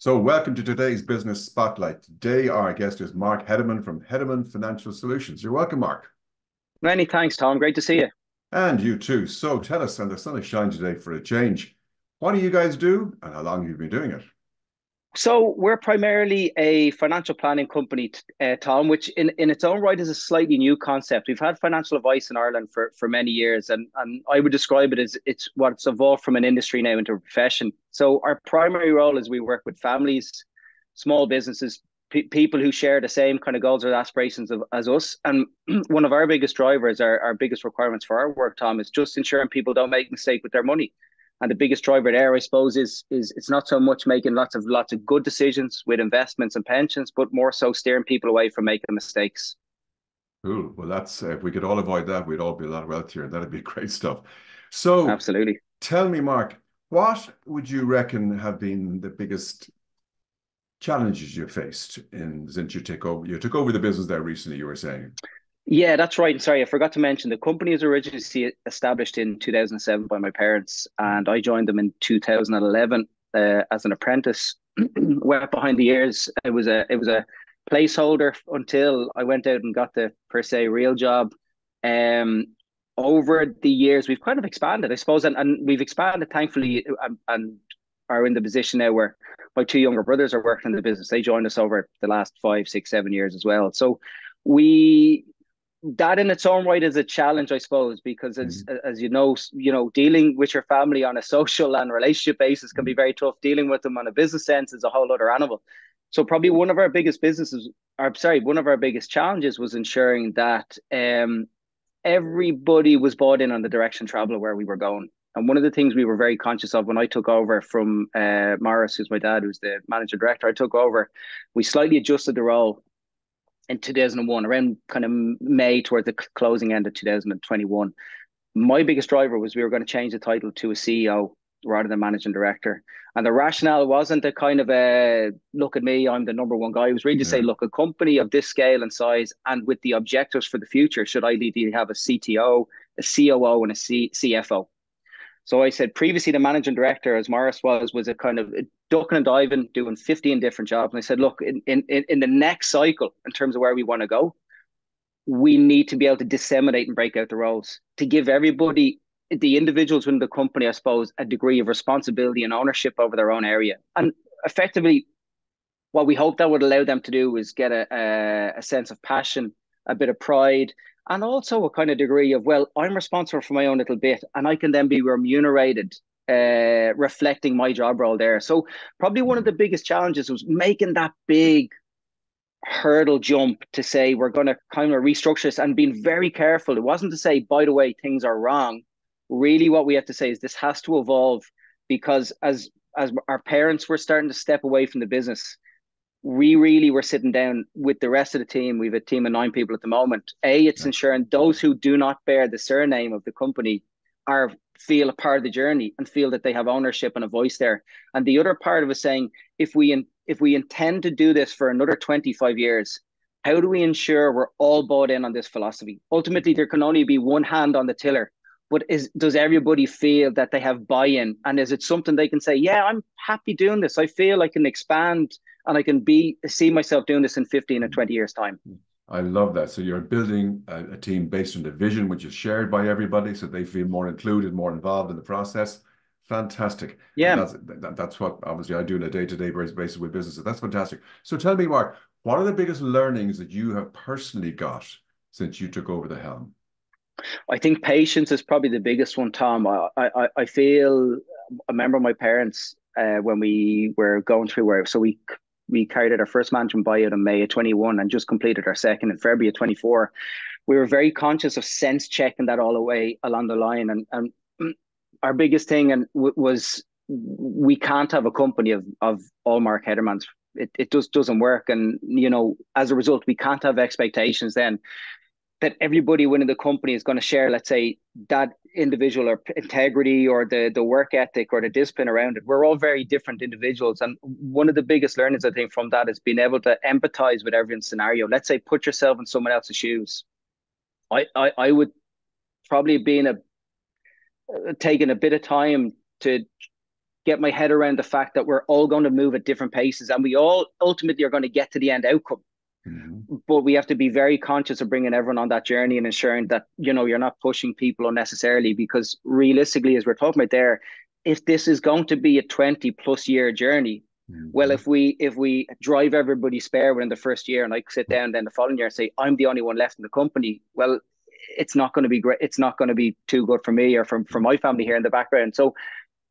So welcome to today's Business Spotlight. Today, our guest is Mark Hedderman from Hedderman Financial Solutions. You're welcome, Mark. Many thanks, Tom. Great to see you. And you too. So tell us, and the sun is shining today for a change. What do you guys do and how long have you been doing it? So we're primarily a financial planning company, Tom, which in its own right is a slightly new concept. We've had financial advice in Ireland for many years, and I would describe it as it's what's evolved from an industry now into a profession. So our primary role is we work with families, small businesses, people who share the same kind of goals or aspirations as us. And one of our biggest drivers, our biggest requirements for our work, Tom, is just ensuring people don't make a mistake with their money. And the biggest driver there, I suppose, is it's not so much making lots of good decisions with investments and pensions, but more so steering people away from making mistakes. Cool. Well, that's if we could all avoid that, we'd all be a lot wealthier. That'd be great stuff. So Absolutely. tell me, Mark, what would you reckon have been the biggest challenges you faced in since you took over the business there recently, you were saying? Yeah, that's right. Sorry, I forgot to mention the company was originally established in 2007 by my parents, and I joined them in 2011 as an apprentice. Went behind the years. It was a placeholder until I went out and got the per se real job. Um, Over the years, we've kind of expanded, I suppose, and we've expanded thankfully, and are in the position now where my two younger brothers are working in the business. They joined us over the last 5, 6, 7 years as well. So we that in its own right is a challenge, I suppose, because as you know, dealing with your family on a social and relationship basis can be very tough. Dealing with them on a business sense is a whole other animal. So probably one of our biggest businesses, or sorry, one of our biggest challenges was ensuring that everybody was bought in on the direction travel where we were going. And one of the things we were very conscious of when I took over from Morris, who's my dad, who's the manager director, I took over, we slightly adjusted the role in 2001, around kind of May towards the closing end of 2021. My biggest driver was we were going to change the title to a CEO rather than managing director. And the rationale wasn't a kind of a look at me, I'm the number one guy. It was really to say, Yeah. look, a company of this scale and size and with the objectives for the future should ideally have a CTO, a COO, and a CFO. So I said previously the managing director, as Morris was a kind of ducking and diving, doing 15 different jobs. And I said, look, in the next cycle, in terms of where we want to go, we need to be able to disseminate and break out the roles to give everybody, the individuals within the company, I suppose, a degree of responsibility and ownership over their own area. And effectively, what we hope that would allow them to do is get a sense of passion, a bit of pride, and also a kind of degree of, well, I'm responsible for my own little bit and I can then be remunerated, reflecting my job role there. So probably one of the biggest challenges was making that big hurdle jump to say we're going to kind of restructure this and being very careful. It wasn't to say, by the way, things are wrong. Really, what we have to say is this has to evolve because as our parents were starting to step away from the business, we really were sitting down with the rest of the team. We have a team of 9 people at the moment. It's Yeah. ensuring those who do not bear the surname of the company are feel a part of the journey and feel that they have ownership and a voice there. And the other part of it saying, if we intend to do this for another 25 years, how do we ensure we're all bought in on this philosophy? Ultimately, there can only be one hand on the tiller, but does everybody feel that they have buy-in? And is it something they can say, yeah, I'm happy doing this. I feel I can expand and I can see myself doing this in 15 or 20 years time. I love that. So you're building a team based on the vision, which is shared by everybody, so they feel more included, more involved in the process. Fantastic. And Yeah. that's what obviously I do on a day-to-day basis with businesses. That's fantastic. So tell me, Mark, what are the biggest learnings that you have personally got since you took over the helm? I think patience is probably the biggest one, Tom. I feel I remember my parents when we were going through where so we carried out our first management buyout in May of 21 and just completed our second in February of 24. We were very conscious of sense checking that all the way along the line, and our biggest thing was we can't have a company of all Mark Heddermans. It just doesn't work, and as a result, we can't have expectations then that everybody within the company is going to share, let's say, that individual or integrity or the work ethic or the discipline around it. We're all very different individuals. And one of the biggest learnings, I think, from that is being able to empathize with everyone's scenario. Let's say, put yourself in someone else's shoes. I would probably be taking a bit of time to get my head around the fact that we're all going to move at different paces, and we all ultimately are going to get to the end outcome. Mm-hmm. But we have to be very conscious of bringing everyone on that journey and ensuring that, you're not pushing people unnecessarily, because realistically, as we're talking about there, if this is going to be a 20+ year journey, well, Mm-hmm. if we drive everybody spare within the first year, and I sit down then the following year and say I'm the only one left in the company, well, it's not going to be great. It's not going to be too good for me or for my family here in the background. So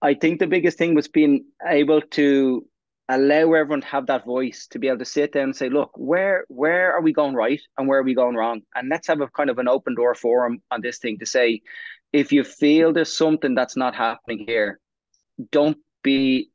I think the biggest thing was being able to allow everyone to have that voice, to be able to sit down and say, look, where are we going right and where are we going wrong? And let's have a kind of an open door forum on this thing to say, if you feel there's something that's not happening here, don't be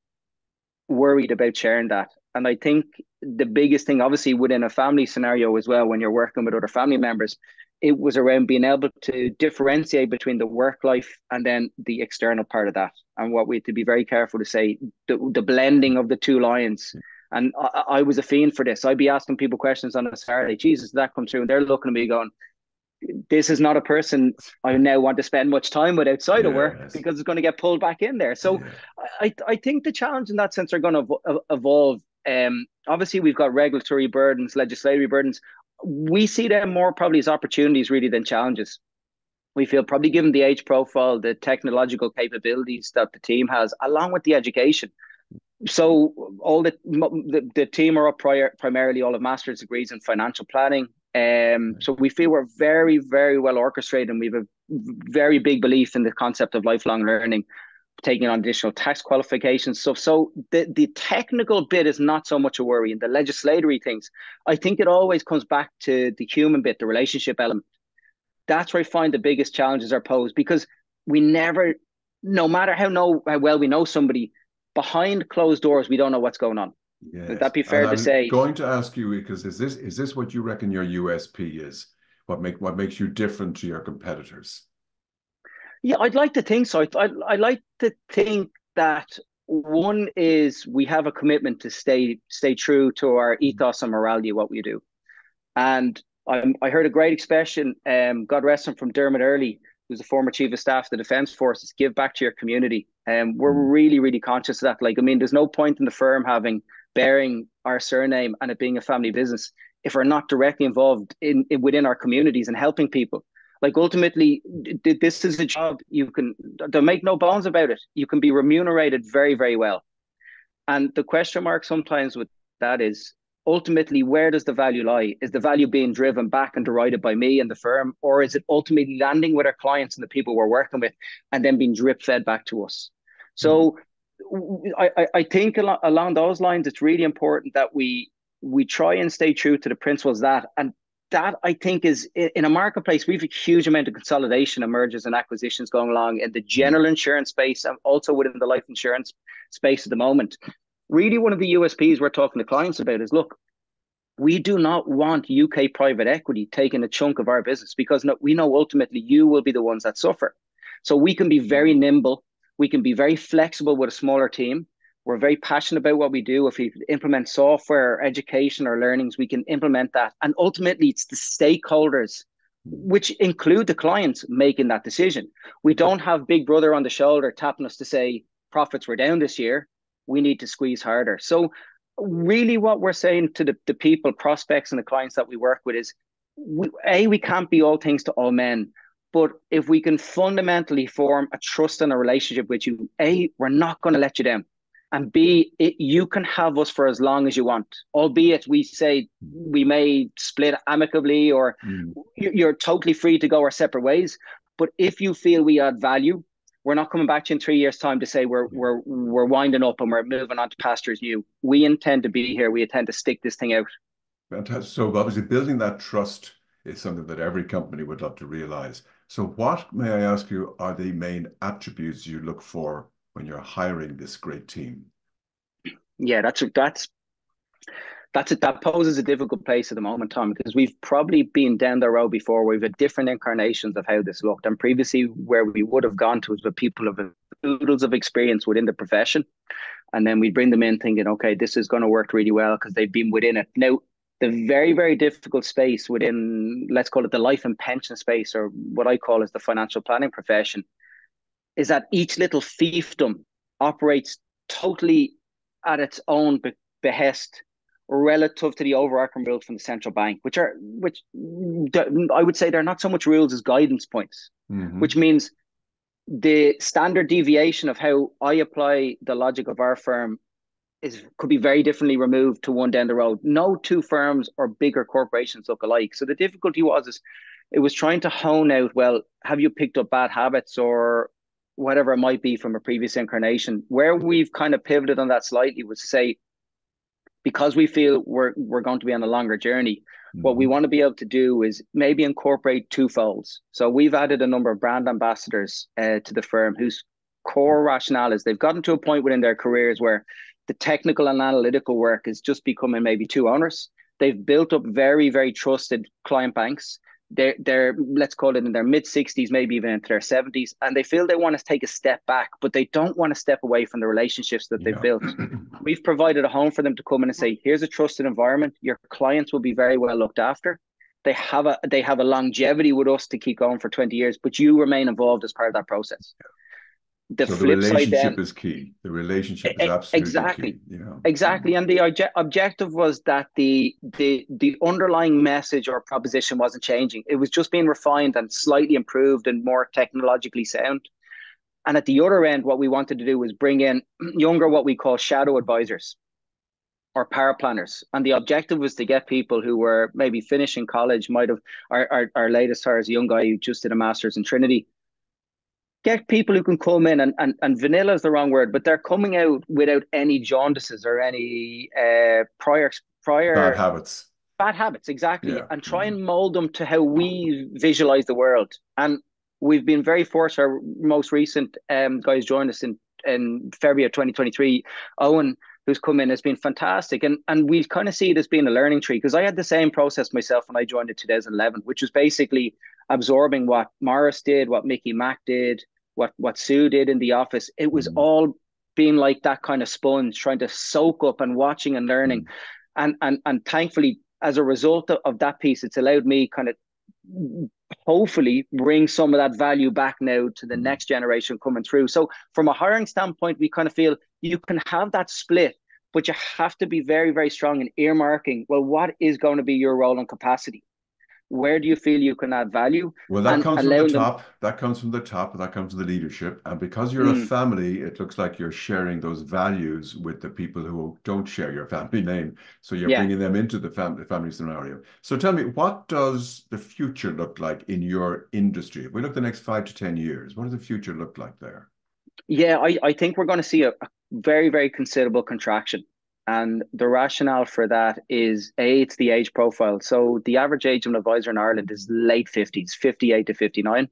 worried about sharing that. And I think the biggest thing, obviously, within a family scenario as well, when you're working with other family members, it was around being able to differentiate between the work life and then the external part of that. And what we had to be very careful to say, the blending of the two lines. And I was a fiend for this. I'd be asking people questions on a Saturday, Jesus, did that come through? And they're looking at me going, this is not a person I now want to spend much time with outside of work, Yes. because it's going to get pulled back in there. So Yeah. I think the challenge in that sense are going to evolve. Obviously, we've got regulatory burdens, legislative burdens. We see them more probably as opportunities really than challenges. We feel probably, given the age profile, the technological capabilities that the team has, along with the education. So all the team are up primarily all of master's degrees in financial planning. So we feel we're very, very well orchestrated, and we have a very big belief in the concept of lifelong learning, taking on additional tax qualifications stuff. So the technical bit is not so much a worry, and the legislatory things, I think it always comes back to the human bit, the relationship element. That's where I find the biggest challenges are posed, because we never, no matter how well we know somebody, behind closed doors, we don't know what's going on. Would Yes. that be And fair to I'm say? going to ask you, because is this what you reckon your USP is? What makes you different to your competitors? Yeah, I'd like to think so. I like to think that one is we have a commitment to stay true to our ethos and morality of what we do. And I heard a great expression, God rest him, from Dermot Earley, who's the former chief of staff of the Defence Forces: give back to your community. And we're Mm. really, really conscious of that. Like, I mean, there's no point in the firm bearing our surname and it being a family business if we're not directly involved within our communities and helping people. Like, ultimately, this is a job you can, don't make no bones about it, you can be remunerated very, very well. And the question mark sometimes with that is, ultimately, where does the value lie? Is the value being driven back and derided by me and the firm, or is it ultimately landing with our clients and the people we're working with and then being drip fed back to us? Mm. So I think along those lines, it's really important that we try and stay true to the principles that I think is, in a marketplace, we have a huge amount of consolidation and mergers and acquisitions going along in the Mm. general insurance space and also within the life insurance space at the moment. Really, one of the USPs we're talking to clients about is, look, we do not want UK private equity taking a chunk of our business, because we know ultimately you will be the ones that suffer. So we can be very nimble. We can be very flexible with a smaller team. We're very passionate about what we do. If we implement software or education or learnings, we can implement that. And ultimately, it's the stakeholders, which include the clients, making that decision. We don't have Big Brother on the shoulder tapping us to say profits were down this year, we need to squeeze harder. So really what we're saying to the people, prospects and the clients that we work with is, we can't be all things to all men. But if we can fundamentally form a trust and a relationship with you, we're not going to let you down. And B, you can have us for as long as you want, albeit we say we may split amicably, or Mm. you're totally free to go our separate ways. But if you feel we add value, we're not coming back to you in 3 years' time to say we're winding up and we're moving on to pastures new. We intend to be here. We intend to stick this thing out. Fantastic. So obviously building that trust is something that every company would love to realize. So what, may I ask you, are the main attributes you look for when you're hiring this great team? Yeah, that poses a difficult place at the moment, Tom, because we've probably been down the road before. We've had different incarnations of how this looked, and previously where we would have gone to is with people of oodles of experience within the profession, and then we bring them in thinking, okay, this is going to work really well because they've been within it. Now, the very, very difficult space within, let's call it the life and pension space, or what I call is the financial planning profession, is that each little fiefdom operates totally at its own behest relative to the overarching rules from the central bank, which I would say they're not so much rules as guidance points, which Mm-hmm. means the standard deviation of how I apply the logic of our firm could be very differently removed to one down the road. No two firms or bigger corporations look alike. So the difficulty is it was trying to hone out, well, have you picked up bad habits or whatever it might be from a previous incarnation? Where we've kind of pivoted on that slightly was to say, because we feel we're going to be on a longer journey, what we Mm-hmm. want to be able to do is maybe incorporate two folds. So we've added a number of brand ambassadors to the firm whose core rationale is they've gotten to a point within their careers where the technical and analytical work is just becoming maybe too onerous. They've built up very, very trusted client banks. They're let's call it in their mid 60s, maybe even into their 70s, and they feel they want to take a step back, but they don't want to step away from the relationships that they've Yeah. built. We've provided a home for them to come in and say, here's a trusted environment. Your clients will be very well looked after. They have a longevity with us to keep going for 20 years, but you remain involved as part of that process. The So the flip side relationship then, is key. The relationship is absolutely exactly. key. Yeah. Exactly. Mm. And the objective was that the underlying message or proposition wasn't changing. It was just being refined and slightly improved and more technologically sound. And at the other end, what we wanted to do was bring in younger, what we call shadow advisors or power planners. And the objective was to get people who were maybe finishing college, might have our latest hire is a young guy who just did a master's in Trinity. Get people who can come in and vanilla is the wrong word, but they're coming out without any jaundices or any Bad prior habits. bad habits, exactly, Yeah. and try Mm. and mold them to how we visualize the world. And we've been very fortunate. Our most recent guys joined us in February of 2023. Owen, who's come in, has been fantastic, and we kind of see it as being a learning tree because I had the same process myself when I joined in 2011, which was basically absorbing what Morris did, what Mickey Mack did, what Sue did in the office. It was Mm. all being like that kind of sponge, trying to soak up and watching and learning. Mm. And thankfully, as a result of that piece, it's allowed me kind of hopefully bring some of that value back now to the Mm. next generation coming through. So from a hiring standpoint, we kind of feel you can have that split, but you have to be very, very strong in earmarking, well, what is going to be your role and capacity? Where do you feel you can add value Well, that and comes from the allowing them? top. That comes from the top. That comes from the leadership. And because you're a Mm, family, it looks like you're sharing those values with the people who don't share your family name. So you're yeah. bringing them into the family scenario. So tell me, what does the future look like in your industry? If we look the next 5 to 10 years, what does the future look like there? Yeah, I think we're going to see a very, very considerable contraction. And the rationale for that is A, it's the age profile. So the average age of an advisor in Ireland is late 50s, 58 to 59.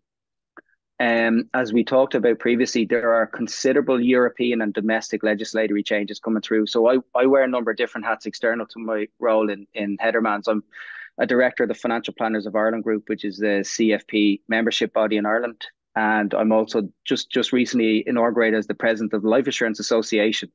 As we talked about previously, there are considerable European and domestic legislatory changes coming through. So I wear a number of different hats external to my role in Hedderman. So I'm a director of the Financial Planners of Ireland Group, which is the CFP membership body in Ireland. And I'm also just recently inaugurated as the president of the Life Assurance Association.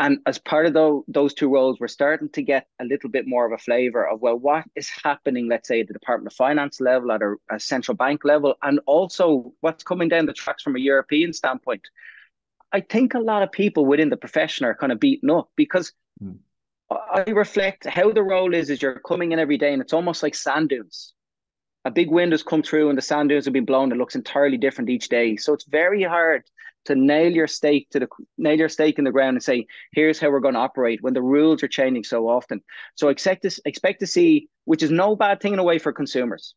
And as part of those two roles, we're starting to get a little bit more of a flavor of, well, what is happening, let's say, at the Department of Finance level, at a central bank level, and also what's coming down the tracks from a European standpoint. I think a lot of people within the profession are kind of beaten up because Mm. I reflect how the role is you're coming in every day and it's almost like sand dunes. A big wind has come through and the sand dunes have been blown. It looks entirely different each day. So it's very hard to nail your stake in the ground and say, here's how we're going to operate when the rules are changing so often. So expect to see, which is no bad thing in a way for consumers.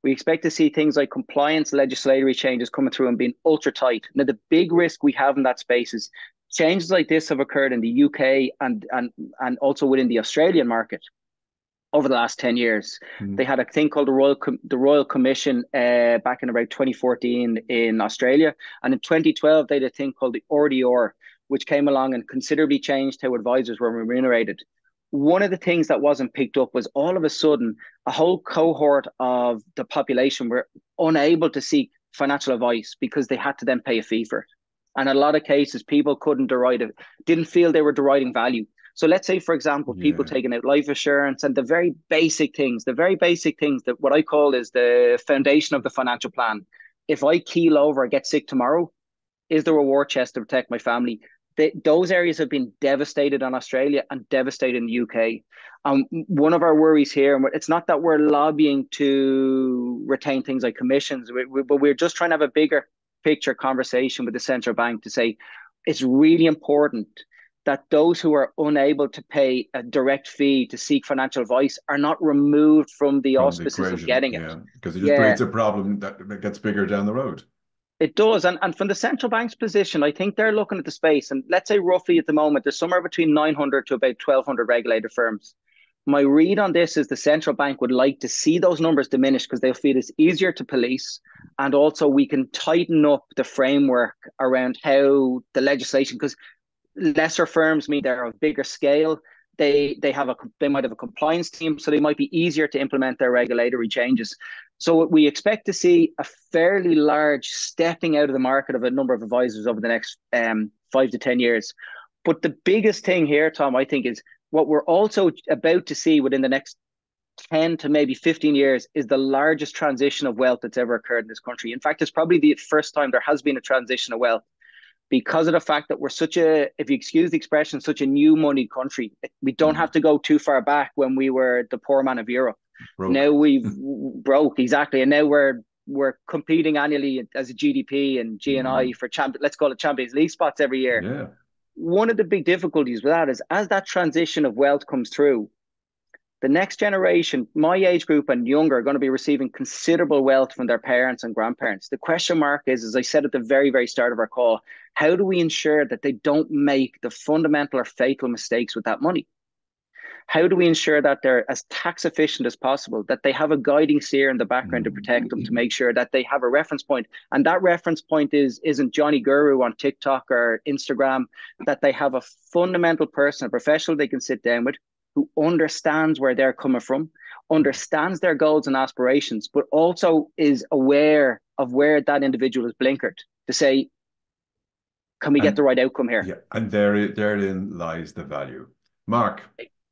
We expect to see things like compliance legislatory changes coming through and being ultra tight. Now, the big risk we have in that space is changes like this have occurred in the UK and also within the Australian market over the last 10 years. Mm. They had a thing called the Royal Commission back in about 2014 in Australia. And in 2012, they had a thing called the RDR, which came along and considerably changed how advisors were remunerated. One of the things that wasn't picked up was all of a sudden, a whole cohort of the population were unable to seek financial advice because they had to then pay a fee for it. And in a lot of cases, people couldn't derive it, didn't feel they were deriving value. So let's say, for example, people Yeah. taking out life assurance and the very basic things that what I call is the foundation of the financial plan. If I keel over or get sick tomorrow, is the reward chest to protect my family? those areas have been devastated in Australia and devastated in the UK. One of our worries here, and it's not that we're lobbying to retain things like commissions, but we're just trying to have a bigger picture conversation with the central bank to say it's really important that those who are unable to pay a direct fee to seek financial advice are not removed from the From the auspices of equation, getting it. yeah, because it just Yeah, creates a problem that gets bigger down the road. it does. And from the central bank's position, I think they're looking at the space. And let's say roughly at the moment, there's somewhere between 900 to about 1,200 regulated firms. My read on this is the central bank would like to see those numbers diminish because they'll feel it's easier to police. And also, we can tighten up the framework around how the legislation, because lesser firms mean they're of bigger scale. They might have a compliance team, so they might be easier to implement their regulatory changes. So we expect to see a fairly large stepping out of the market of a number of advisors over the next 5 to 10 years. But the biggest thing here, Tom, I think, is what we're also about to see within the next 10 to maybe 15 years is the largest transition of wealth that's ever occurred in this country. In fact, it's probably the first time there has been a transition of wealth because of the fact that we're such a, if you excuse the expression, such a new money country. We don't have to go too far back when we were the poor man of Europe. Broke. Now we've broke, exactly. And now we're competing annually as a GDP and GNI for let's call it Champions League spots every year. Yeah. One of the big difficulties with that is as that transition of wealth comes through, the next generation, my age group and younger, are going to be receiving considerable wealth from their parents and grandparents. The question mark is, as I said at the very, very start of our call, how do we ensure that they don't make the fundamental or fatal mistakes with that money? How do we ensure that they're as tax efficient as possible, that they have a guiding seer in the background to protect them, to make sure that they have a reference point? And that reference point isn't Johnny Guru on TikTok or Instagram, that they have a fundamental person, a professional they can sit down with, who understands where they're coming from, understands their goals and aspirations, but also is aware of where that individual is blinkered to say, can we get the right outcome here? Yeah, and therein lies the value. Mark,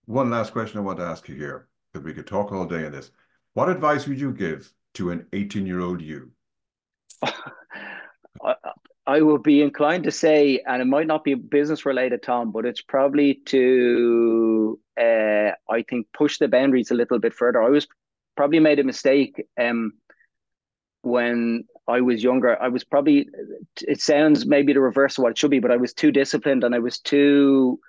one last question I want to ask you here, because we could talk all day on this. What advice would you give to an 18-year-old you? I will be inclined to say, and it might not be business related, Tom, but it's probably to, I think, push the boundaries a little bit further. I was probably made a mistake when I was younger. I was probably, it sounds maybe the reverse of what it should be, but I was too disciplined and I was too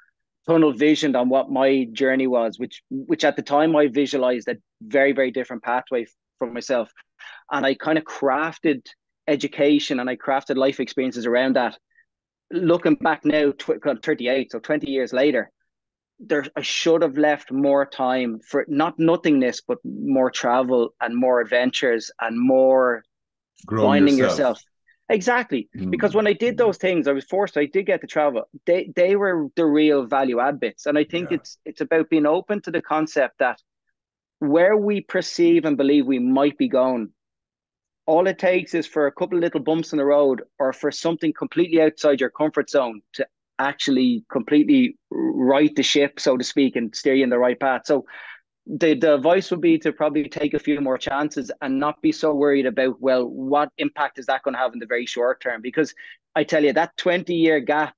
tunnel visioned on what my journey was, which at the time I visualized a very, very different pathway for myself. And I kind of crafted education and I crafted life experiences around that. Looking back now, 38, so 20 years later, I should have left more time for not nothingness, but more travel and more adventures and more Grow finding yourself. yourself. Exactly. Because when I did those things, I did get to travel. They were the real value add bits. And I think it's about being open to the concept that where we perceive and believe we might be going, all it takes is for a couple of little bumps in the road or for something completely outside your comfort zone to actually completely right the ship, so to speak, and steer you in the right path. So the advice would be to probably take a few more chances and not be so worried about, well, what impact is that going to have in the very short term? Because I tell you, that 20-year gap,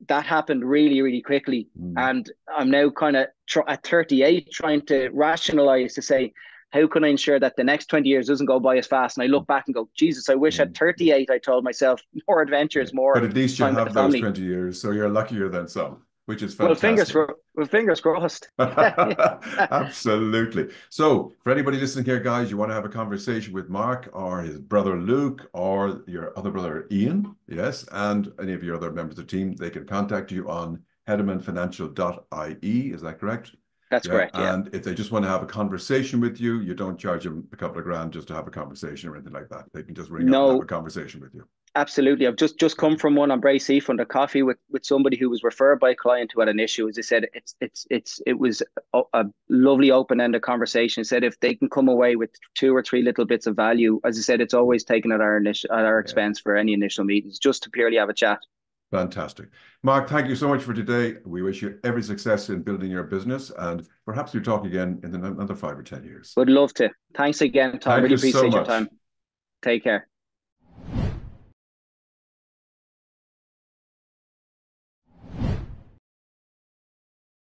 that happened really, really quickly. And I'm now kind of at 38 trying to rationalize to say, how can I ensure that the next 20 years doesn't go by as fast? And I look back and go, Jesus, I wish at 38 I told myself more adventures, But more at least you time with the have those family. 20 years, so you're luckier than some, which is Well, fantastic. fingers crossed. Absolutely. So, for anybody listening here, guys, you want to have a conversation with Mark or his brother Luke or your other brother Ian, yes, and any of your other members of the team, they can contact you on heddermanfinancial.ie. Is that correct? That's correct, yeah. And if they just want to have a conversation with you, you don't charge them a couple of grand just to have a conversation or anything like that. They can just ring up and have a conversation with you. Absolutely. I've just come from one on Bray Seafront, a coffee with somebody who was referred by a client who had an issue. As I said, it was a lovely open-ended conversation. Said if they can come away with 2 or 3 little bits of value, as I said, it's always taken at our expense for any initial meetings, just to purely have a chat. Fantastic. Mark, thank you so much for today. We wish you every success in building your business, and perhaps we'll talk again in another 5 or 10 years. Would love to. Thanks again, Tom. Thank Really you so appreciate your much. time. Take care.